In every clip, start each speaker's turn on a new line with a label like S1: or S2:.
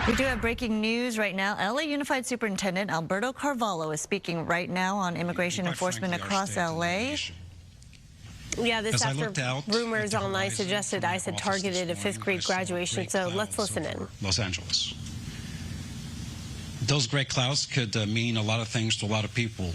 S1: We do have breaking news right now. LA Unified Superintendent Alberto Carvalho is speaking right now on immigration enforcement across LA.
S2: Yeah, this after rumors online suggested ICE had targeted a fifth-grade graduation, so let's listen in.
S3: Los Angeles. Those gray clouds could mean a lot of things to a lot of people.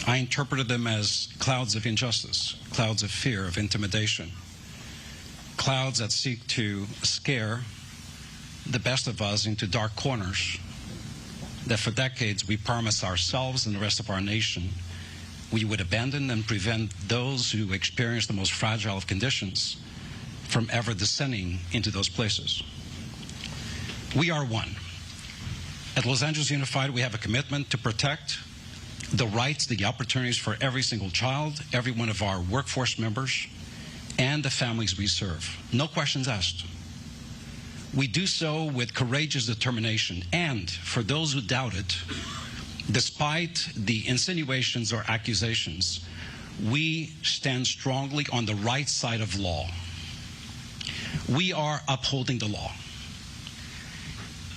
S3: I interpreted them as clouds of injustice, clouds of fear, of intimidation, clouds that seek to scare the best of us into dark corners that for decades we promised ourselves and the rest of our nation we would abandon and prevent those who experience the most fragile of conditions from ever descending into those places. We are one. At Los Angeles Unified, we have a commitment to protect the rights, the opportunities for every single child, every one of our workforce members, and the families we serve. No questions asked. We do so with courageous determination, and for those who doubt it, despite the insinuations or accusations, we stand strongly on the right side of law. We are upholding the law.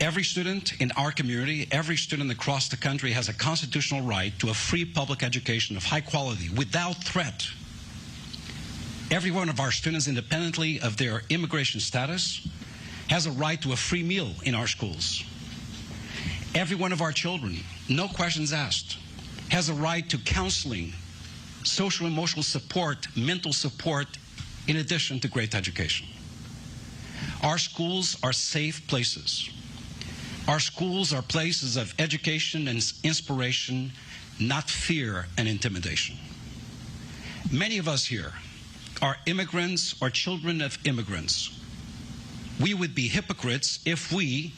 S3: Every student in our community, every student across the country has a constitutional right to a free public education of high quality without threat. Every one of our students, independently of their immigration status, has a right to a free meal in our schools. Every one of our children, no questions asked, has a right to counseling, social and emotional support, mental support, in addition to great education. Our schools are safe places. Our schools are places of education and inspiration, not fear and intimidation. Many of us here are immigrants or children of immigrants. We would be hypocrites if we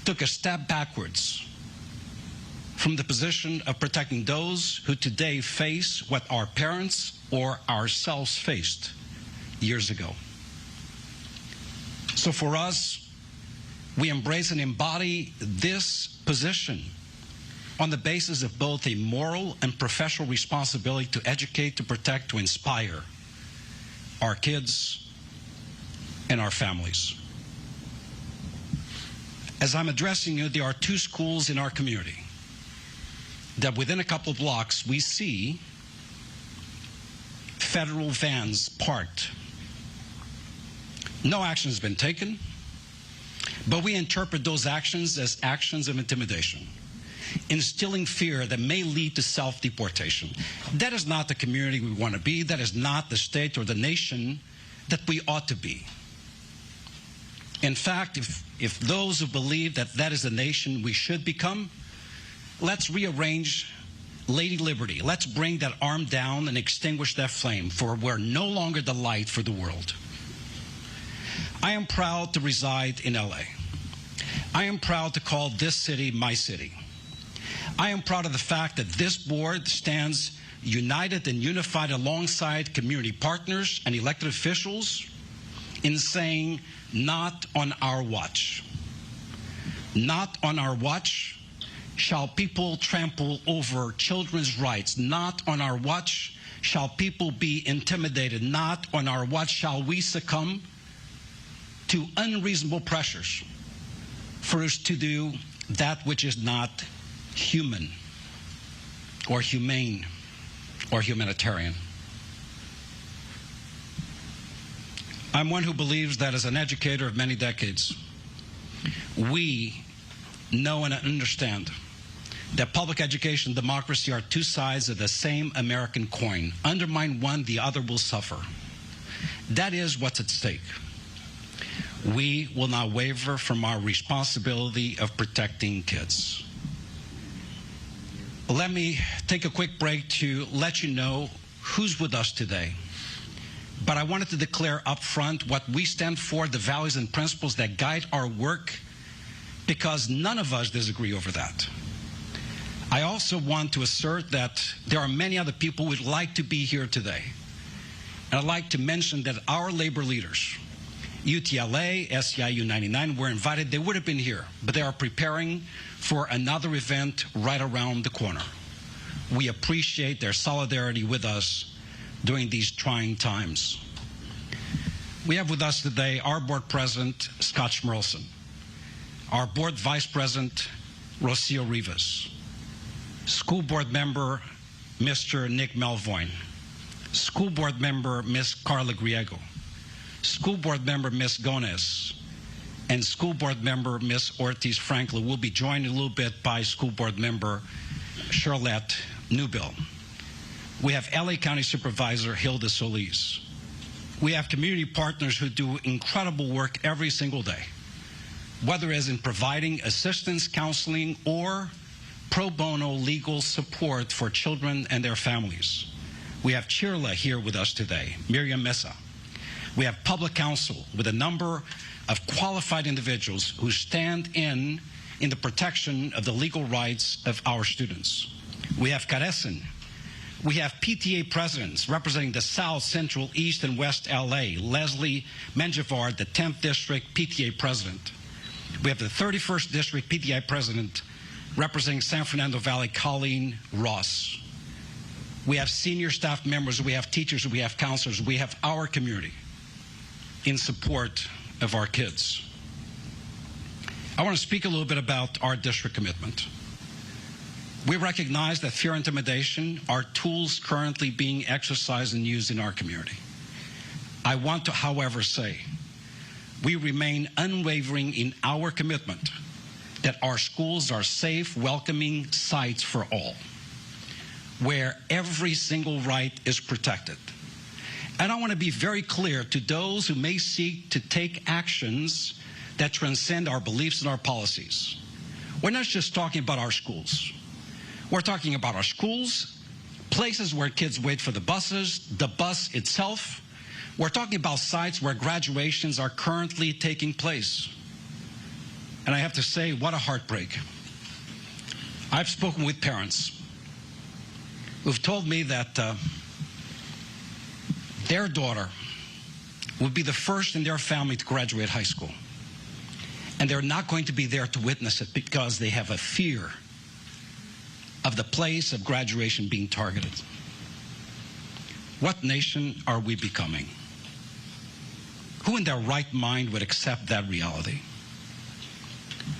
S3: took a step backwards from the position of protecting those who today face what our parents or ourselves faced years ago. So for us, we embrace and embody this position on the basis of both a moral and professional responsibility to educate, to protect, to inspire our kids and our families. As I'm addressing you, there are two schools in our community that within a couple of blocks we see federal vans parked. No action has been taken, but we interpret those actions as actions of intimidation, instilling fear that may lead to self-deportation. That is not the community we want to be. That is not the state or the nation that we ought to be. In fact, if those who believe that that is the nation we should become, let's rearrange Lady Liberty. Let's bring that arm down and extinguish that flame, for we're no longer the light for the world. I am proud to reside in LA. I am proud to call this city my city. I am proud of the fact that this board stands united and unified alongside community partners and elected officials in saying, not on our watch. Not on our watch shall people trample over children's rights. Not on our watch shall people be intimidated. Not on our watch shall we succumb to unreasonable pressures for us to do that which is not human or humane or humanitarian. I'm one who believes that as an educator of many decades, we know and understand that public education and democracy are two sides of the same American coin. Undermine one, the other will suffer. That is what's at stake. We will not waver from our responsibility of protecting kids. Let me take a quick break to let you know who's with us today. But I wanted to declare up front what we stand for, the values and principles that guide our work, because none of us disagree over that. I also want to assert that there are many other people who would like to be here today. And I'd like to mention that our labor leaders, UTLA, SEIU 99, were invited. They would have been here, but they are preparing for another event right around the corner. We appreciate their solidarity with us during these trying times. We have with us today our board president, Scott Schmerlson, our Board Vice President, Rocio Rivas, School Board Member, Mr. Nick Melvoin, School Board Member, Ms. Carla Griego, School Board Member, Ms. Gomez, and School Board Member, Ms. Ortiz Franklin will be joined in a little bit by School Board Member Charlotte Newbill. We have LA County Supervisor Hilda Solis. We have community partners who do incredible work every single day, whether as in providing assistance, counseling, or pro bono legal support for children and their families. We have Chirla here with us today, Miriam Mesa. We have public counsel with a number of qualified individuals who stand in the protection of the legal rights of our students. We have Carecen. We have PTA presidents representing the South, Central, East, and West LA. Leslie Menjivar, the 10th District PTA president. We have the 31st District PTA president representing San Fernando Valley, Colleen Ross. We have senior staff members, we have teachers, we have counselors, we have our community in support of our kids. I want to speak a little bit about our district commitment. We recognize that fear and intimidation are tools currently being exercised and used in our community. I want to, however, say we remain unwavering in our commitment that our schools are safe, welcoming sites for all, where every single right is protected. And I want to be very clear to those who may seek to take actions that transcend our beliefs and our policies. We're not just talking about our schools. We're talking about our schools, places where kids wait for the buses, the bus itself. We're talking about sites where graduations are currently taking place. And I have to say, what a heartbreak. I've spoken with parents who've told me that their daughter will be the first in their family to graduate high school. And they're not going to be there to witness it because they have a fear of the place of graduation being targeted. What nation are we becoming? Who in their right mind would accept that reality?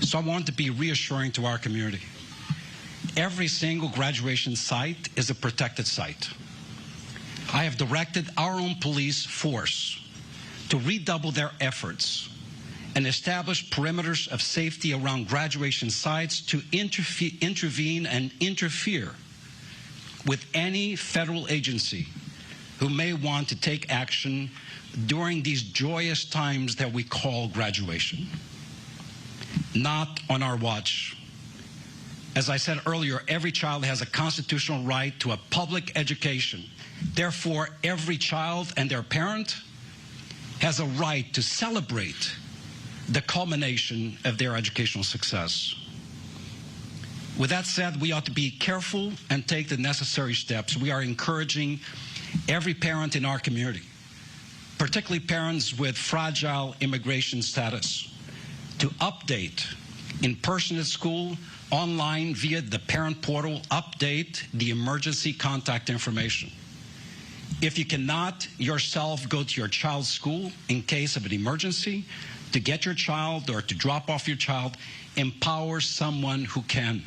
S3: So I want to be reassuring to our community. Every single graduation site is a protected site. I have directed our own police force to redouble their efforts and establish perimeters of safety around graduation sites to intervene and interfere with any federal agency who may want to take action during these joyous times that we call graduation. Not on our watch. As I said earlier, every child has a constitutional right to a public education. Therefore, every child and their parent has a right to celebrate the culmination of their educational success. With that said, we ought to be careful and take the necessary steps. We are encouraging every parent in our community, particularly parents with fragile immigration status, to update in person at school, online via the parent portal, update the emergency contact information. If you cannot yourself go to your child's school in case of an emergency, to get your child or to drop off your child, empower someone who can.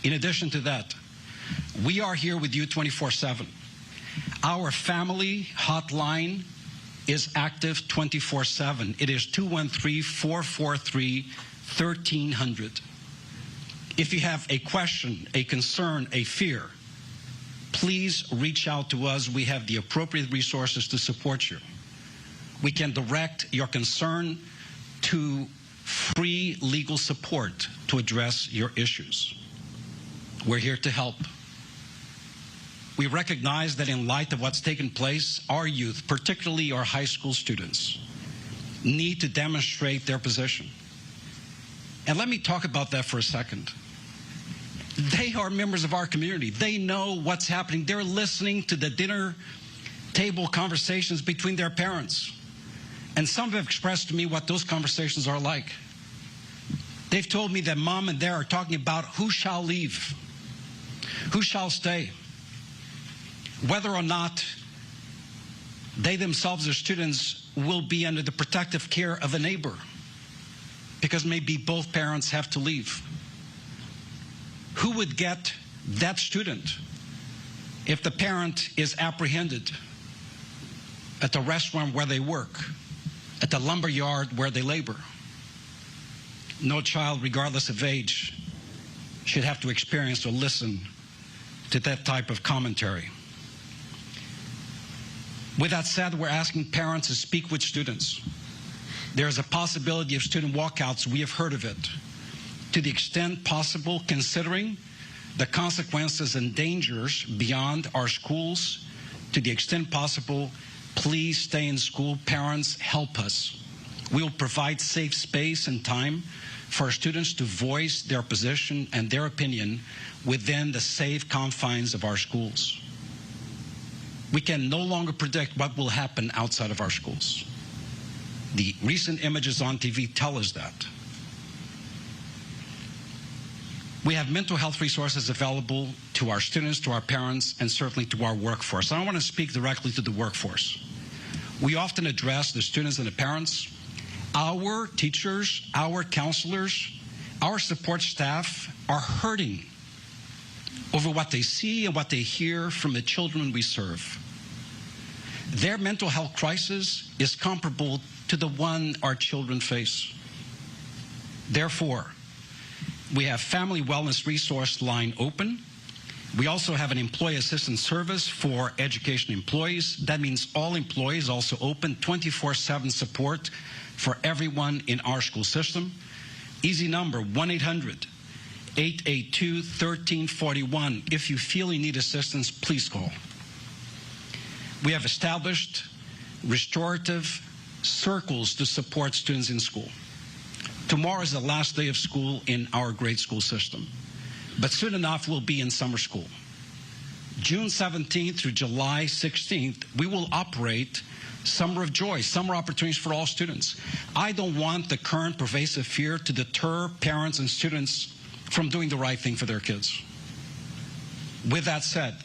S3: In addition to that, we are here with you 24/7. Our family hotline is active 24/7. It is 213-443-1300. If you have a question, a concern, a fear, please reach out to us. We have the appropriate resources to support you. We can direct your concern to free legal support to address your issues. We're here to help. We recognize that in light of what's taken place, our youth, particularly our high school students, need to demonstrate their position. And let me talk about that for a second. They are members of our community. They know what's happening. They're listening to the dinner table conversations between their parents. And some have expressed to me what those conversations are like. They've told me that mom and dad are talking about who shall leave, who shall stay, whether or not they themselves, as students, will be under the protective care of a neighbor. because maybe both parents have to leave. Who would get that student if the parent is apprehended at the restaurant where they work, at the lumber yard where they labor? No child, regardless of age, should have to experience or listen to that type of commentary. With that said, we're asking parents to speak with students. There's a possibility of student walkouts. We have heard of it. To the extent possible, considering the consequences and dangers beyond our schools, to the extent possible, please stay in school. Parents, help us. We will provide safe space and time for our students to voice their position and their opinion within the safe confines of our schools. We can no longer predict what will happen outside of our schools. The recent images on TV tell us that. We have mental health resources available to our students, to our parents, and certainly to our workforce. I want to speak directly to the workforce. We often address the students and the parents. Our teachers, our counselors, our support staff are hurting over what they see and what they hear from the children we serve. Their mental health crisis is comparable to the one our children face. Therefore, we have Family Wellness Resource Line open. We also have an employee assistance service for education employees. That means all employees, also open 24/7 support for everyone in our school system. Easy number, 1-800-882-1341. If you feel you need assistance, please call. We have established restorative circles to support students in school. Tomorrow is the last day of school in our grade school system, but soon enough we'll be in summer school. June 17th through July 16th, we will operate Summer of Joy, summer opportunities for all students. I don't want the current pervasive fear to deter parents and students from doing the right thing for their kids. With that said,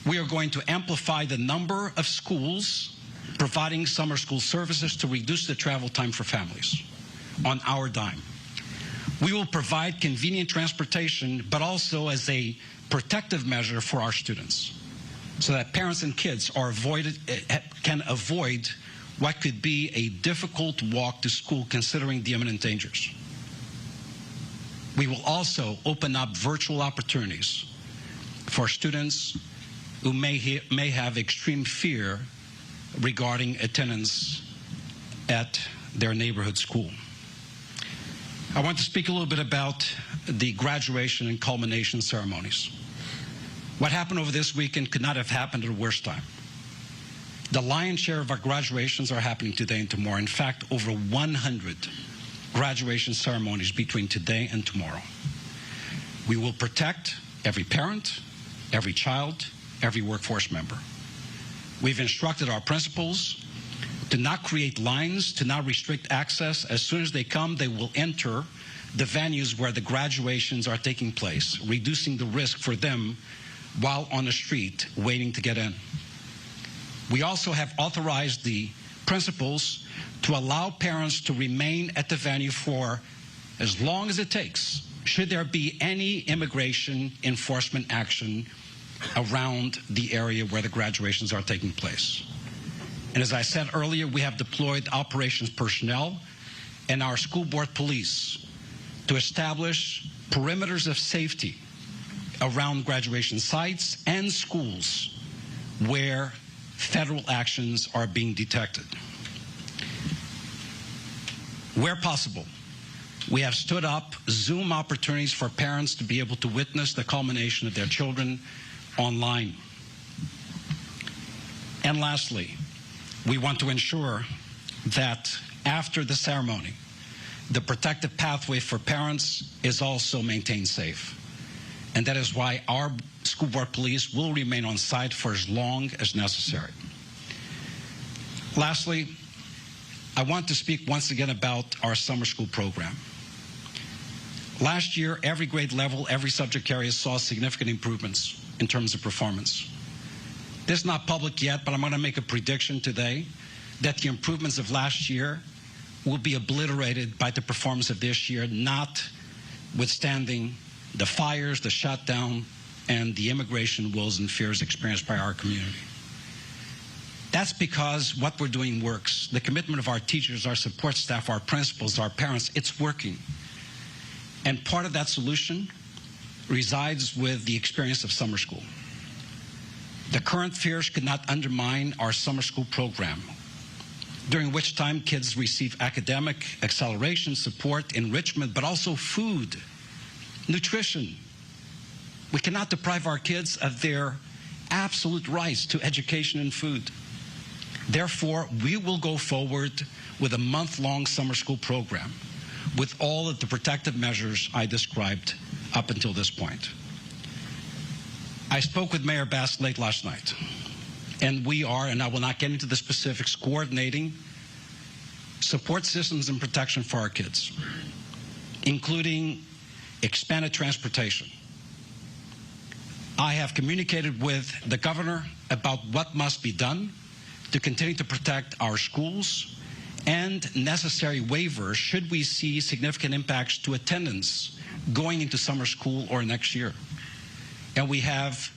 S3: we are going to amplify the number of schools providing summer school services to reduce the travel time for families on our dime. We will provide convenient transportation, but also as a protective measure for our students, so that parents and kids can avoid what could be a difficult walk to school considering the imminent dangers. We will also open up virtual opportunities for students who may have extreme fear regarding attendance at their neighborhood school. I want to speak a little bit about the graduation and culmination ceremonies. What happened over this weekend could not have happened at a worse time. The lion's share of our graduations are happening today and tomorrow. In fact, over 100 graduation ceremonies between today and tomorrow. We will protect every parent, every child, every workforce member. We've instructed our principals to not create lines, to not restrict access. As soon as they come, they will enter the venues where the graduations are taking place, reducing the risk for them while on the street waiting to get in. We also have authorized the principals to allow parents to remain at the venue for as long as it takes, should there be any immigration enforcement action around the area where the graduations are taking place. And as I said earlier, we have deployed operations personnel and our school board police to establish perimeters of safety around graduation sites and schools where federal actions are being detected. Where possible, we have stood up Zoom opportunities for parents to be able to witness the culmination of their children online. And lastly, we want to ensure that after the ceremony, the protective pathway for parents is also maintained safe. And that is why our school board police will remain on site for as long as necessary. Lastly, I want to speak once again about our summer school program. Last year, every grade level, every subject area saw significant improvements in terms of performance. This is not public yet, but I'm going to make a prediction today that the improvements of last year will be obliterated by the performance of this year, notwithstanding the fires, the shutdown, and the immigration woes and fears experienced by our community. That's because what we're doing works. The commitment of our teachers, our support staff, our principals, our parents, it's working. And part of that solution resides with the experience of summer school. The current fears could not undermine our summer school program, during which time kids receive academic acceleration, support, enrichment, but also food, nutrition. We cannot deprive our kids of their absolute rights to education and food. Therefore, we will go forward with a month-long summer school program with all of the protective measures I described up until this point. I spoke with Mayor Bass late last night, and we are, and I will not get into the specifics, coordinating support systems and protection for our kids, including expanded transportation. I have communicated with the governor about what must be done to continue to protect our schools and necessary waivers should we see significant impacts to attendance going into summer school or next year. And we have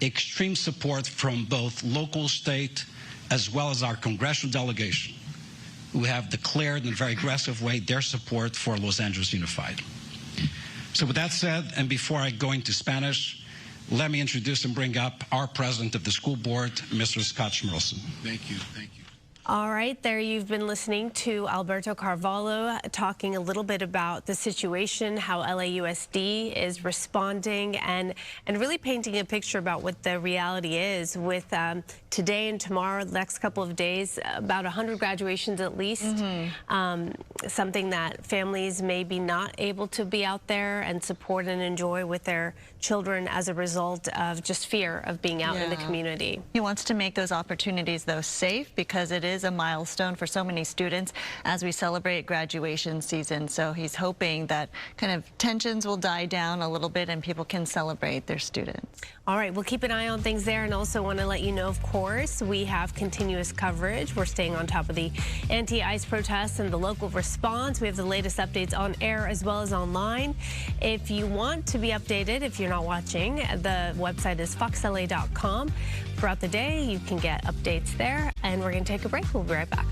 S3: extreme support from both local, state, as well as our congressional delegation, who have declared in a very aggressive way their support for Los Angeles Unified. So with that said, and before I go into Spanish, let me introduce and bring up our president of the school board, Mr. Scott Schmerelson.
S4: Thank you. Thank you.
S2: All right, there you've been listening to Alberto Carvalho talking a little bit about the situation, how LAUSD is responding, and really painting a picture about what the reality is with today and tomorrow, the next couple of days, about 100 graduations at least. Something that families may be not able to be out there and support and enjoy with their children as a result of just fear of being out in the community.
S1: He wants to make those opportunities, though, safe, because it is a milestone for so many students as we celebrate graduation season. So he's hoping that kind of tensions will die down a little bit and people can celebrate their students.
S2: All right, we'll keep an eye on things there, and also want to let you know, of course, we have continuous coverage. We're staying on top of the anti-ICE protests and the local response. We have the latest updates on air as well as online. If you want to be updated, if you're not watching, the website is foxla.com. Throughout the day, you can get updates there, and we're going to take a break. We'll be right back.